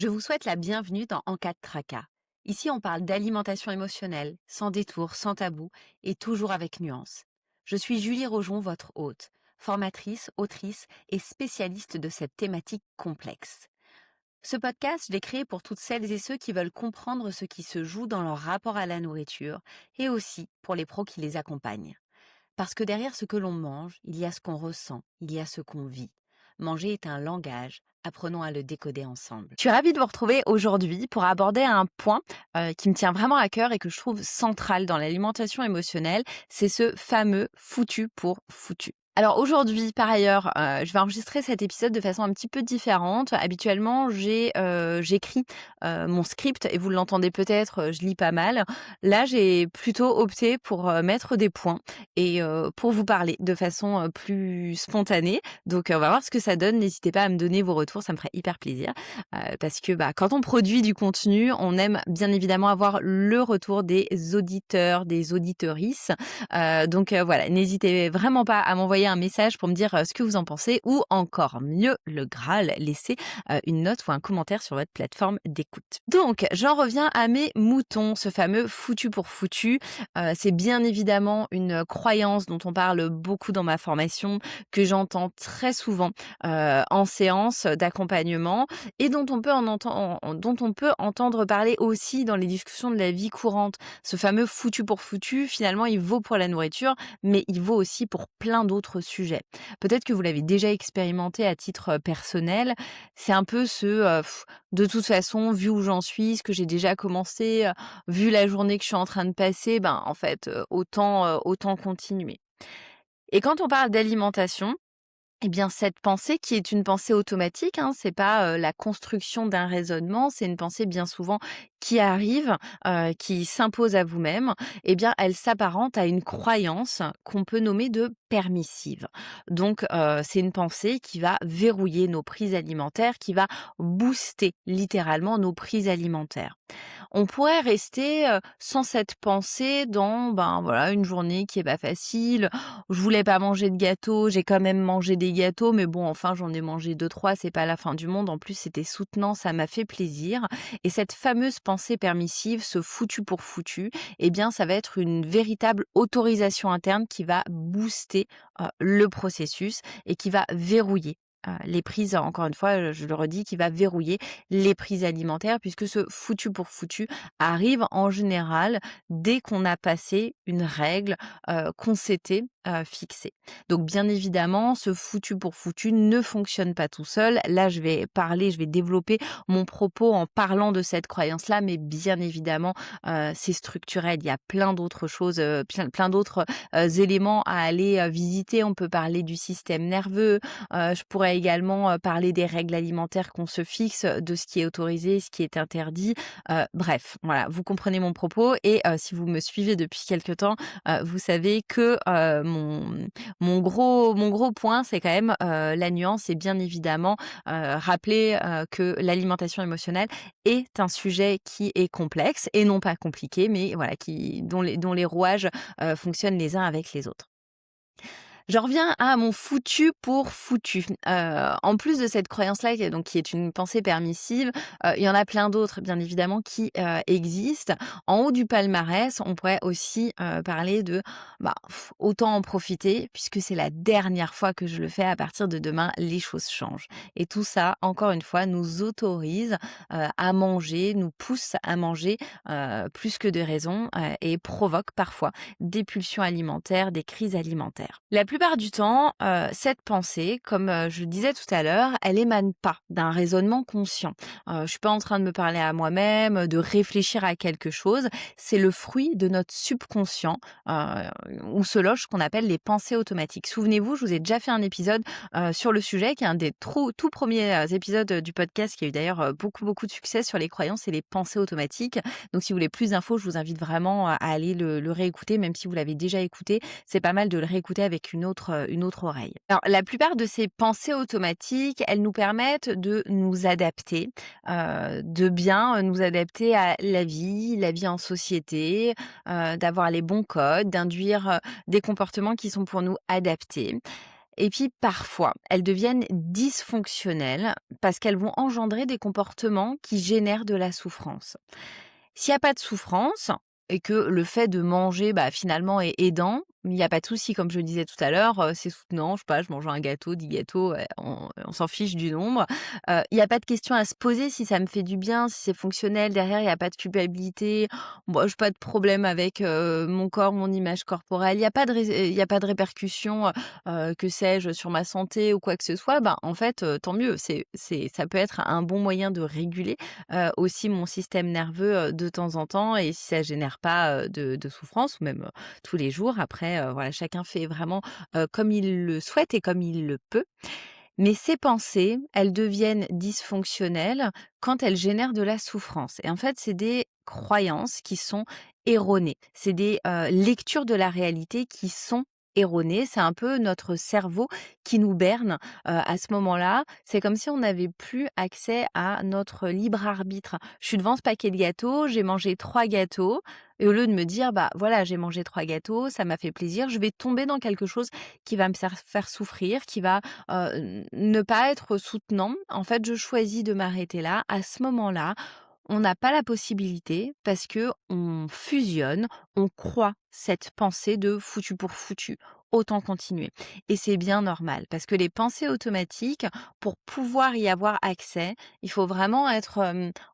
Je vous souhaite la bienvenue dans En cas de tracas. Ici, on parle d'alimentation émotionnelle, sans détour, sans tabou et toujours avec nuance. Je suis Julie Rojon, votre hôte, formatrice, autrice et spécialiste de cette thématique complexe. Ce podcast, je l'ai créé pour toutes celles et ceux qui veulent comprendre ce qui se joue dans leur rapport à la nourriture et aussi pour les pros qui les accompagnent. Parce que derrière ce que l'on mange, il y a ce qu'on ressent, il y a ce qu'on vit. Manger est un langage, apprenons à le décoder ensemble. Je suis ravie de vous retrouver aujourd'hui pour aborder un point qui me tient vraiment à cœur et que je trouve central dans l'alimentation émotionnelle, c'est ce fameux foutu pour foutu. Alors aujourd'hui, par ailleurs, je vais enregistrer cet épisode de façon un petit peu différente. Habituellement, j'écris mon script et vous l'entendez peut-être, je lis pas mal. Là, j'ai plutôt opté pour mettre des points et pour vous parler de façon plus spontanée. Donc, on va voir ce que ça donne. N'hésitez pas à me donner vos retours, ça me ferait hyper plaisir. Parce que quand on produit du contenu, on aime bien évidemment avoir le retour des auditeurs, des auditorices. Donc voilà, n'hésitez vraiment pas à m'envoyer un message pour me dire ce que vous en pensez ou encore mieux, le Graal, laisser une note ou un commentaire sur votre plateforme d'écoute. Donc, j'en reviens à mes moutons, ce fameux foutu pour foutu. C'est bien évidemment une croyance dont on parle beaucoup dans ma formation, que j'entends très souvent en séance d'accompagnement et dont on peut entendre parler aussi dans les discussions de la vie courante. Ce fameux foutu pour foutu, finalement, il vaut pour la nourriture, mais il vaut aussi pour plein d'autres sujets. Peut-être que vous l'avez déjà expérimenté à titre personnel. C'est un peu de toute façon, vu où j'en suis, ce que j'ai déjà commencé, vu la journée que je suis en train de passer, en fait, autant continuer. Et quand on parle d'alimentation, eh bien, cette pensée qui est une pensée automatique, hein, c'est pas, la construction d'un raisonnement, c'est une pensée bien souvent qui arrive, qui s'impose à vous-même, eh bien, elle s'apparente à une croyance qu'on peut nommer de permissive. Donc, c'est une pensée qui va verrouiller nos prises alimentaires, qui va booster littéralement nos prises alimentaires. On pourrait rester, sans cette pensée dans, voilà, une journée qui est pas facile. Je voulais pas manger de gâteau, j'ai quand même mangé des gâteaux, mais bon, enfin, j'en ai mangé deux, trois, c'est pas la fin du monde. En plus, c'était soutenant, ça m'a fait plaisir. Et cette fameuse pensée permissive, ce foutu pour foutu, eh bien, ça va être une véritable autorisation interne qui va booster, le processus et qui va verrouiller, les prises, encore une fois, je le redis, qui va verrouiller les prises alimentaires puisque ce foutu pour foutu arrive en général dès qu'on a passé une règle, qu'on s'était, fixée. Donc bien évidemment, ce foutu pour foutu ne fonctionne pas tout seul. Là, je vais développer mon propos en parlant de cette croyance-là, mais bien évidemment, c'est structurel. Il y a plein d'autres choses, plein d'autres, éléments à aller, visiter. On peut parler du système nerveux, je pourrais également, parler des règles alimentaires qu'on se fixe, de ce qui est autorisé, ce qui est interdit. Bref, voilà, vous comprenez mon propos et si vous me suivez depuis quelque temps, vous savez que, mon gros point, c'est quand même, la nuance et bien évidemment, rappeler, que l'alimentation émotionnelle est un sujet qui est complexe et non pas compliqué, mais voilà, dont les rouages, fonctionnent les uns avec les autres. J'en reviens à mon foutu pour foutu. En plus de cette croyance-là, qui est une pensée permissive, il y en a plein d'autres, bien évidemment, qui, existent. En haut du palmarès, on pourrait aussi, parler de, autant en profiter puisque c'est la dernière fois que je le fais. À partir de demain, les choses changent. Et tout ça, encore une fois, nous autorise, à manger, nous pousse à manger, plus que de raison, et provoque parfois des pulsions alimentaires, des crises alimentaires. La plupart du temps, cette pensée, comme, je le disais tout à l'heure, elle émane pas d'un raisonnement conscient. Je suis pas en train de me parler à moi-même, de réfléchir à quelque chose. C'est le fruit de notre subconscient, où se logent ce qu'on appelle les pensées automatiques. Souvenez-vous, je vous ai déjà fait un épisode, sur le sujet, qui est un des tout premiers, épisodes, du podcast, qui a eu d'ailleurs, beaucoup, beaucoup de succès sur les croyances et les pensées automatiques. Donc si vous voulez plus d'infos, je vous invite vraiment à aller le réécouter, même si vous l'avez déjà écouté. C'est pas mal de le réécouter avec une autre oreille. Alors la plupart de ces pensées automatiques, elles nous permettent de nous adapter, de bien, nous adapter à la vie en société, d'avoir les bons codes, d'induire, des comportements qui sont pour nous adaptés. Et puis parfois, elles deviennent dysfonctionnelles parce qu'elles vont engendrer des comportements qui génèrent de la souffrance. S'il y a pas de souffrance et que le fait de manger, bah, finalement est aidant, il y a pas de souci comme je disais tout à l'heure, c'est soutenant, je sais pas, je mange un gâteau, 10 gâteaux, on s'en fiche du nombre. Il y a pas de question à se poser si ça me fait du bien, si c'est fonctionnel, derrière il y a pas de culpabilité. Moi j'ai pas de problème avec, mon corps, mon image corporelle. Il y a pas de répercussions, que sais-je, sur ma santé ou quoi que ce soit. Ben, en fait, tant mieux. Ça peut être un bon moyen de réguler aussi mon système nerveux, de temps en temps et si ça génère pas, de souffrance ou même, tous les jours. Après, voilà, chacun fait vraiment, comme il le souhaite et comme il le peut. Mais ces pensées, elles deviennent dysfonctionnelles quand elles génèrent de la souffrance et en fait, c'est des croyances qui sont erronées. C'est des, lectures de la réalité qui sont erronées. C'est un peu notre cerveau qui nous berne, à ce moment-là. C'est comme si on n'avait plus accès à notre libre arbitre. Je suis devant ce paquet de gâteaux, j'ai mangé 3 gâteaux et au lieu de me dire: «Bah, voilà, j'ai mangé 3 gâteaux, ça m'a fait plaisir», je vais tomber dans quelque chose qui va me faire souffrir, qui va ne pas être soutenant. En fait, je choisis de m'arrêter là. À ce moment-là, on n'a pas la possibilité parce que on fusionne, on croit cette pensée de foutu pour foutu. Autant continuer. Et c'est bien normal parce que les pensées automatiques, pour pouvoir y avoir accès, il faut vraiment être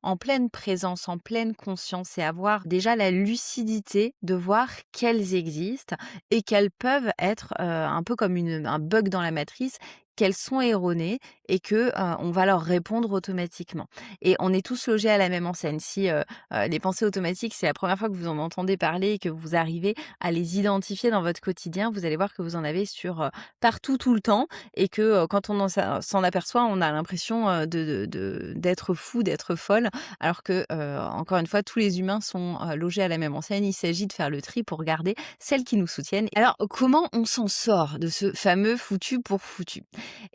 en pleine présence, en pleine conscience et avoir déjà la lucidité de voir qu'elles existent et qu'elles peuvent être un peu comme un bug dans la matrice, qu'elles sont erronées et que on va leur répondre automatiquement. Et on est tous logés à la même enseigne. Si les pensées automatiques, c'est la première fois que vous en entendez parler et que vous arrivez à les identifier dans votre quotidien, vous allez voir que vous en avez sur partout, tout le temps, et que quand on s'en aperçoit, on a l'impression d'être fou, d'être folle, alors que encore une fois, tous les humains sont logés à la même enseigne. Il s'agit de faire le tri pour garder celles qui nous soutiennent. Alors, comment on s'en sort de ce fameux foutu pour foutu?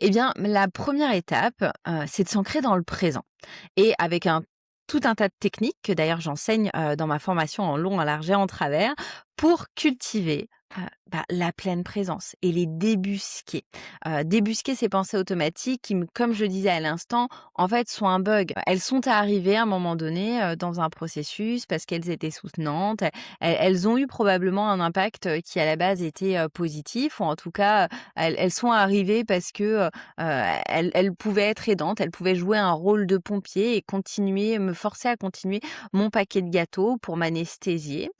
Eh bien, la première étape, c'est de s'ancrer dans le présent et avec tout un tas de techniques que d'ailleurs j'enseigne, dans ma formation en long, en large et en travers pour cultiver, la pleine présence et les débusquer. Débusquer ces pensées automatiques qui, comme je le disais à l'instant, en fait, sont un bug. Elles sont arrivées à un moment donné, dans un processus parce qu'elles étaient soutenantes. Elles ont eu probablement un impact, qui à la base était, positif ou en tout cas, elles sont arrivées parce que, elles pouvaient être aidantes, elles pouvaient jouer un rôle de pompier et me forcer à continuer mon paquet de gâteaux pour m'anesthésier.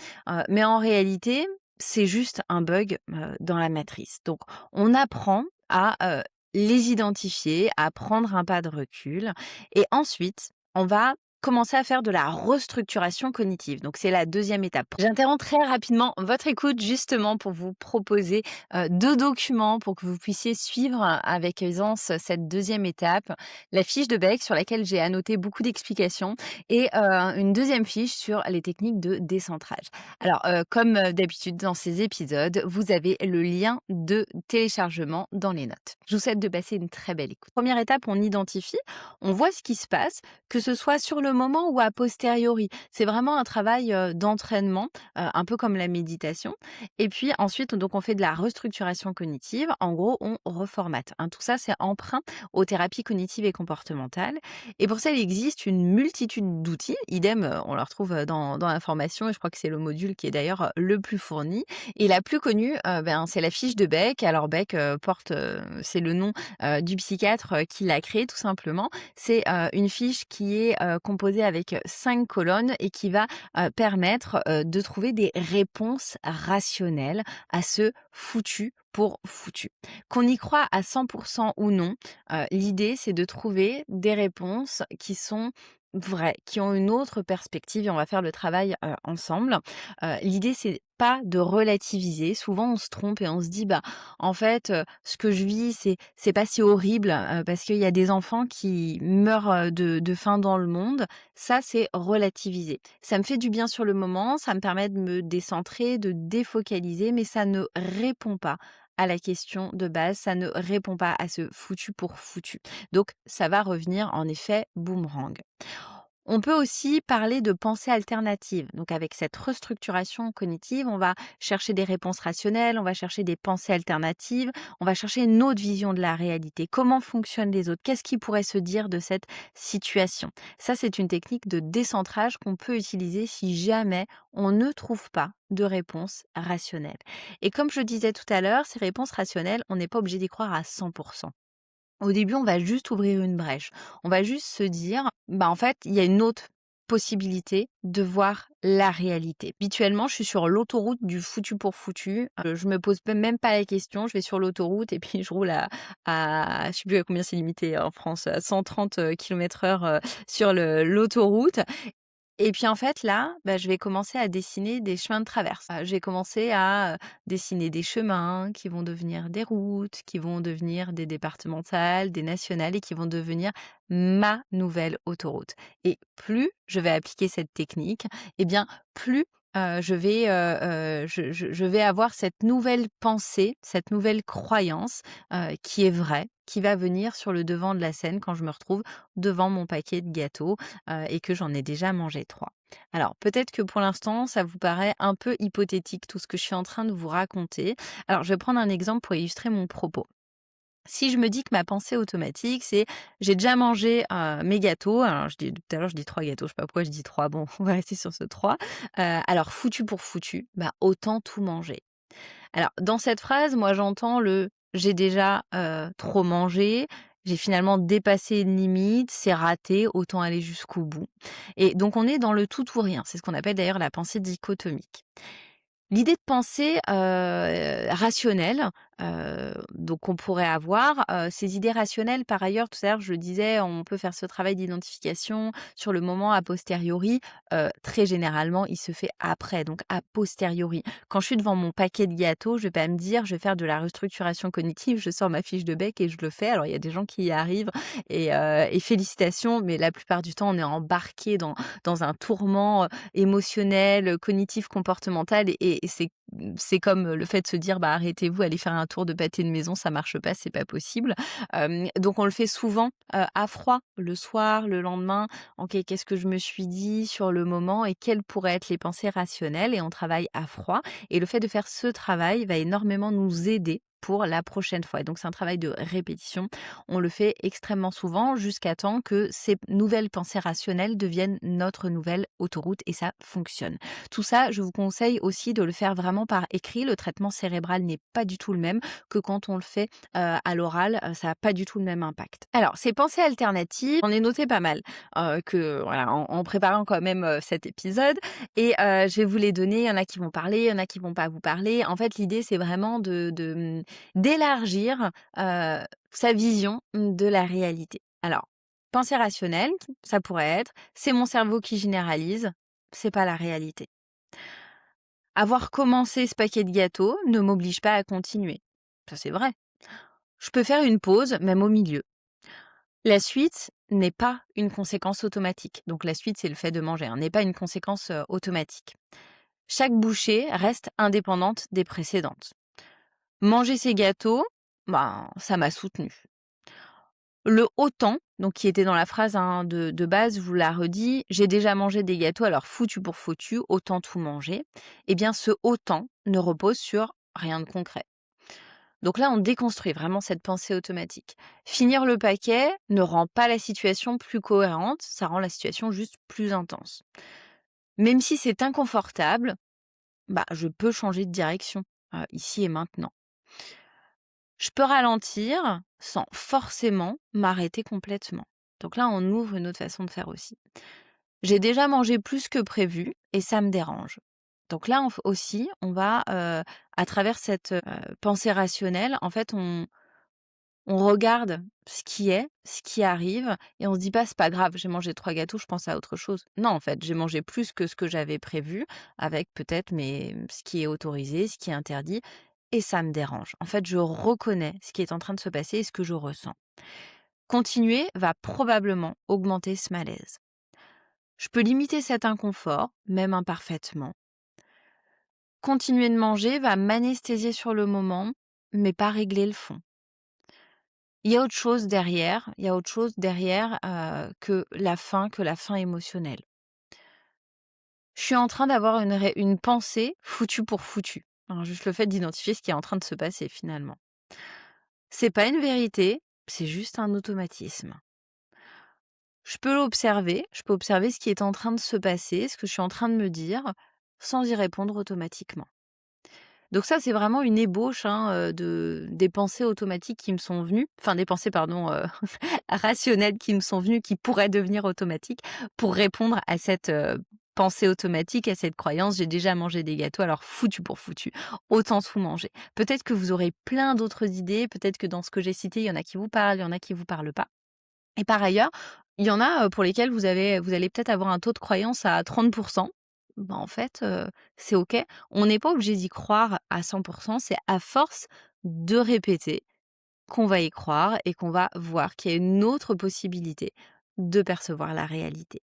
Mais en réalité, c'est juste un bug, dans la matrice. Donc on apprend à, les identifier, à prendre un pas de recul et ensuite, on va commencer à faire de la restructuration cognitive. Donc c'est la deuxième étape. J'interromps très rapidement votre écoute justement pour vous proposer, 2 documents pour que vous puissiez suivre avec aisance cette deuxième étape. La fiche de Beck sur laquelle j'ai annoté beaucoup d'explications et une deuxième fiche sur les techniques de décentrage. Alors, comme, d'habitude dans ces épisodes, vous avez le lien de téléchargement dans les notes. Je vous souhaite de passer une très belle écoute. Première étape, on identifie, on voit ce qui se passe, que ce soit sur le moment ou a posteriori. C'est vraiment un travail, d'entraînement, un peu comme la méditation et puis ensuite, donc on fait de la restructuration cognitive. En gros, on reformate, hein. Tout ça, c'est emprunt aux thérapies cognitives et comportementales et pour ça, il existe une multitude d'outils. Idem, on le retrouve, dans la formation et je crois que c'est le module qui est d'ailleurs, le plus fourni et la plus connue, c'est la fiche de Beck. Alors Beck, c'est le nom, du psychiatre, qui l'a créée tout simplement. C'est, une fiche qui est, composée avec 5 colonnes et qui va, permettre, de trouver des réponses rationnelles à ce foutu pour foutu. Qu'on y croit à 100 ou non, l'idée c'est de trouver des réponses qui sont vraies, qui ont une autre perspective et on va faire le travail, ensemble. L'idée c'est pas de relativiser. Souvent on se trompe et on se dit: «Bah, en fait, ce que je vis c'est pas si horrible, parce qu'il y a des enfants qui meurent, de faim dans le monde». Ça, c'est relativiser. Ça me fait du bien sur le moment, ça me permet de me décentrer, de défocaliser, mais ça ne répond pas à la question de base, ça ne répond pas à ce foutu pour foutu. Donc ça va revenir en effet boomerang. On peut aussi parler de pensée alternative. Donc avec cette restructuration cognitive, on va chercher des réponses rationnelles, on va chercher des pensées alternatives, on va chercher une autre vision de la réalité. Comment fonctionnent les autres? Qu'est-ce qui pourrait se dire de cette situation? Ça, c'est une technique de décentrage qu'on peut utiliser si jamais on ne trouve pas de réponse rationnelle. Et comme je disais tout à l'heure, ces réponses rationnelles, on n'est pas obligé d'y croire à 100%. Au début, on va juste ouvrir une brèche. On va juste se dire, bah, en fait, il y a une autre possibilité de voir la réalité. Habituellement, je suis sur l'autoroute du foutu pour foutu. Je me pose même pas la question, je vais sur l'autoroute et puis je roule je sais plus à combien c'est limité en France, à 130 km/h sur l'autoroute. Et puis en fait là, bah, je vais commencer à dessiner des chemins de traverse. Je vais commencer à, dessiner des chemins qui vont devenir des routes, qui vont devenir des départementales, des nationales et qui vont devenir ma nouvelle autoroute. Et plus je vais appliquer cette technique, et bien plus, je vais avoir cette nouvelle pensée, cette nouvelle croyance, qui est vraie, qui va venir sur le devant de la scène quand je me retrouve devant mon paquet de gâteaux et que j'en ai déjà mangé 3. Alors peut-être que pour l'instant, ça vous paraît un peu hypothétique tout ce que je suis en train de vous raconter. Alors je vais prendre un exemple pour illustrer mon propos. Si je me dis que ma pensée automatique, c'est: «J'ai déjà mangé, mes gâteaux», alors je dis tout à l'heure, je dis 3 gâteaux, je sais pas pourquoi je dis 3. Bon, on va rester sur ce 3. Alors foutu pour foutu, bah, autant tout manger. Alors, dans cette phrase, moi, j'entends le «j'ai déjà, trop mangé, j'ai finalement dépassé une limite, c'est raté, autant aller jusqu'au bout» et donc on est dans le tout ou rien. C'est ce qu'on appelle d'ailleurs la pensée dichotomique. L'idée de pensée, rationnelle, donc qu'on pourrait avoir, ces idées rationnelles par ailleurs tout à l'heure je le disais, on peut faire ce travail d'identification sur le moment a posteriori, très généralement il se fait après, donc a posteriori. Quand je suis devant mon paquet de gâteaux, je vais pas me dire: «Je vais faire de la restructuration cognitive, je sors ma fiche de bec et je le fais». Alors il y a des gens qui y arrivent et félicitations, mais la plupart du temps on est embarqué dans un tourment, émotionnel, cognitif, comportemental et c'est comme le fait de se dire: «Bah, arrêtez-vous, allez faire un tour de pâté de maison, ça marche pas, c'est pas possible». Donc on le fait souvent, à froid, le soir, le lendemain. OK, qu'est-ce que je me suis dit sur le moment et quelles pourraient être les pensées rationnelles? Et on travaille à froid et le fait de faire ce travail va énormément nous aider pour la prochaine fois et donc c'est un travail de répétition. On le fait extrêmement souvent jusqu'à temps que ces nouvelles pensées rationnelles deviennent notre nouvelle autoroute et ça fonctionne. Tout ça, je vous conseille aussi de le faire vraiment par écrit. Le traitement cérébral n'est pas du tout le même que quand on le fait, à l'oral, ça a pas du tout le même impact. Alors ces pensées alternatives, j'en ai noté pas mal, que voilà, en préparant quand même, cet épisode et je vais vous les donner. Il y en a qui vont parler, il y en a qui vont pas vous parler. En fait, l'idée, c'est vraiment d'élargir, sa vision, de la réalité. Alors, pensée rationnelle, ça pourrait être: «C'est mon cerveau qui généralise, c'est pas la réalité». Avoir commencé ce paquet de gâteaux ne m'oblige pas à continuer. Ça, c'est vrai. Je peux faire une pause, même au milieu. La suite n'est pas une conséquence automatique. Donc la suite, c'est le fait de manger, hein, n'est pas une conséquence, automatique. Chaque bouchée reste indépendante des précédentes. Manger ces gâteaux, ben, ça m'a soutenue. Le autant, donc qui était dans la phrase, hein, de base, je vous la redis: «J'ai déjà mangé des gâteaux, alors foutu pour foutu, autant tout manger». Eh bien, ce autant ne repose sur rien de concret. Donc là, on déconstruit vraiment cette pensée automatique. Finir le paquet ne rend pas la situation plus cohérente, ça rend la situation juste plus intense. Même si c'est inconfortable, bah, je peux changer de direction, ici et maintenant. Je peux ralentir sans forcément m'arrêter complètement. Donc là, on ouvre une autre façon de faire aussi. J'ai déjà mangé plus que prévu et ça me dérange. Donc là, aussi, on va, à travers cette pensée rationnelle, en fait, on regarde ce qui est, ce qui arrive et on se dit pas: «C'est pas grave, j'ai mangé 3 gâteaux, je pense à autre chose». Non, en fait, j'ai mangé plus que ce que j'avais prévu avec peut-être ce qui est autorisé, ce qui est interdit et ça me dérange. En fait, je reconnais ce qui est en train de se passer et ce que je ressens. Continuer va probablement augmenter ce malaise. Je peux limiter cet inconfort, même imparfaitement. Continuer de manger va m'anesthésier sur le moment, mais pas régler le fond. il y a autre chose derrière, que la faim émotionnelle. Je suis en train d'avoir une pensée foutu pour foutu. Hein, juste le fait d'identifier ce qui est en train de se passer finalement. C'est pas une vérité, c'est juste un automatisme. Je peux observer ce qui est en train de se passer, ce que je suis en train de me dire, sans y répondre automatiquement. Donc ça, c'est vraiment une ébauche, hein, des pensées automatiques qui me sont venues, enfin des pensées pardon, rationnelles qui me sont venues, qui pourraient devenir automatiques pour répondre à cette, pensée automatique, à cette croyance: «J'ai déjà mangé des gâteaux, alors foutu pour foutu, autant tout manger». Peut-être que vous aurez plein d'autres idées, peut-être que dans ce que j'ai cité, il y en a qui vous parlent, il y en a qui vous parlent pas. Et par ailleurs, il y en a, pour lesquels vous allez peut-être avoir un taux de croyance à 30. Ben, en fait, c'est OK. On n'est pas obligé d'y croire à 100. C'est à force de répéter qu'on va y croire et qu'on va voir qu'il y a une autre possibilité de percevoir la réalité.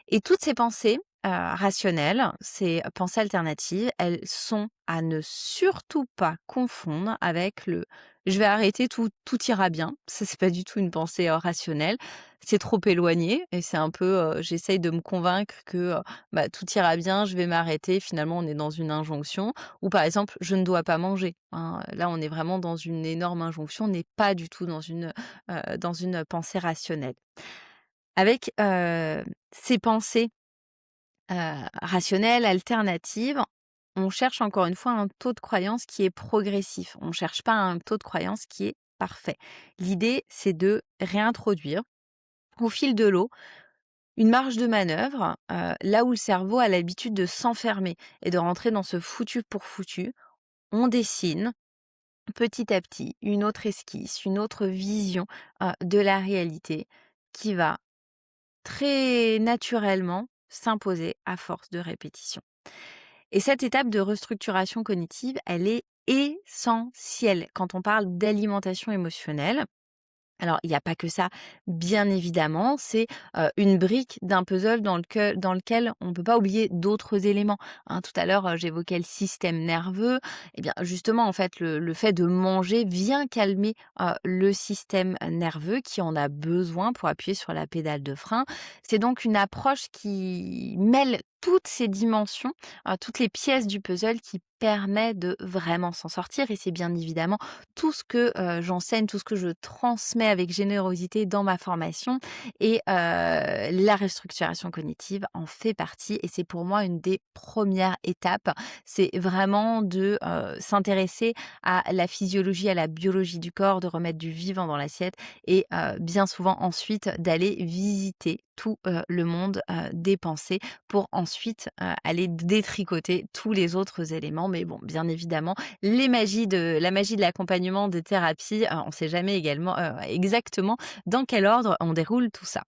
Et toutes ces pensées, rationnelles, ces pensées alternatives, elles sont à ne surtout pas confondre avec le: «Je vais arrêter, tout ira bien». Ça, c'est pas du tout une pensée, rationnelle. C'est trop éloigné et c'est un peu, j'essaye de me convaincre que, bah, tout ira bien, je vais m'arrêter. Finalement, on est dans une injonction. Ou par exemple: «Je ne dois pas manger», hein. Là, on est vraiment dans une énorme injonction, on n'est pas du tout dans une pensée rationnelle. Avec, ces pensées rationnelle, alternative, on cherche encore une fois un taux de croyance qui est progressif. On ne cherche pas un taux de croyance qui est parfait. L'idée, c'est de réintroduire au fil de l'eau une marge de manœuvre, là où le cerveau a l'habitude de s'enfermer et de rentrer dans ce foutu pour foutu. On dessine petit à petit une autre esquisse, une autre vision, de la réalité qui va très naturellement s'imposer à force de répétition. Et cette étape de restructuration cognitive, elle est essentielle quand on parle d'alimentation émotionnelle. Alors, il n'y a pas que ça, bien évidemment, c'est, une brique d'un puzzle dans lequel on ne peut pas oublier d'autres éléments, hein. Tout à l'heure, j'évoquais le système nerveux. Et bien, justement, en fait, le fait de manger vient calmer, le système nerveux qui en a besoin pour appuyer sur la pédale de frein. C'est donc une approche qui mêle toutes ces dimensions, toutes les pièces du puzzle qui permet de vraiment s'en sortir et c'est bien évidemment tout ce que, j'enseigne, tout ce que je transmets avec générosité dans ma formation et la restructuration cognitive en fait partie et c'est pour moi une des premières étapes. C'est vraiment de, s'intéresser à la physiologie, à la biologie du corps, de remettre du vivant dans l'assiette et bien souvent ensuite d'aller visiter tout, le monde, des pensées pour ensuite, aller détricoter tous les autres éléments. Mais bon, bien évidemment, la magie de l'accompagnement des thérapies, on ne sait jamais également, exactement dans quel ordre on déroule tout ça.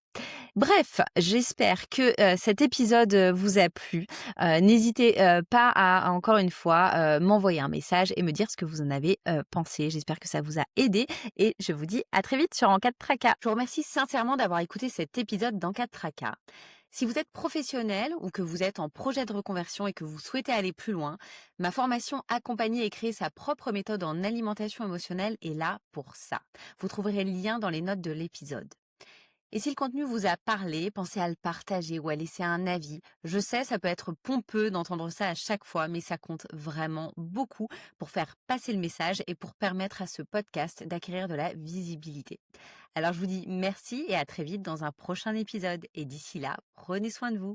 Bref, j'espère que, cet épisode, vous a plu. N'hésitez, pas à encore une fois, m'envoyer un message et me dire ce que vous en avez, pensé. J'espère que ça vous a aidé et je vous dis à très vite sur En cas de tracas. Je vous remercie sincèrement d'avoir écouté cet épisode d'En cas de tracas. Si vous êtes professionnel ou que vous êtes en projet de reconversion et que vous souhaitez aller plus loin, ma formation Accompagner et créer sa propre méthode en alimentation émotionnelle est là pour ça. Vous trouverez le lien dans les notes de l'épisode. Et si le contenu vous a parlé, pensez à le partager ou à laisser un avis. Je sais, ça peut être pompeux d'entendre ça à chaque fois, mais ça compte vraiment beaucoup pour faire passer le message et pour permettre à ce podcast d'acquérir de la visibilité. Alors je vous dis merci et à très vite dans un prochain épisode. Et d'ici là, prenez soin de vous.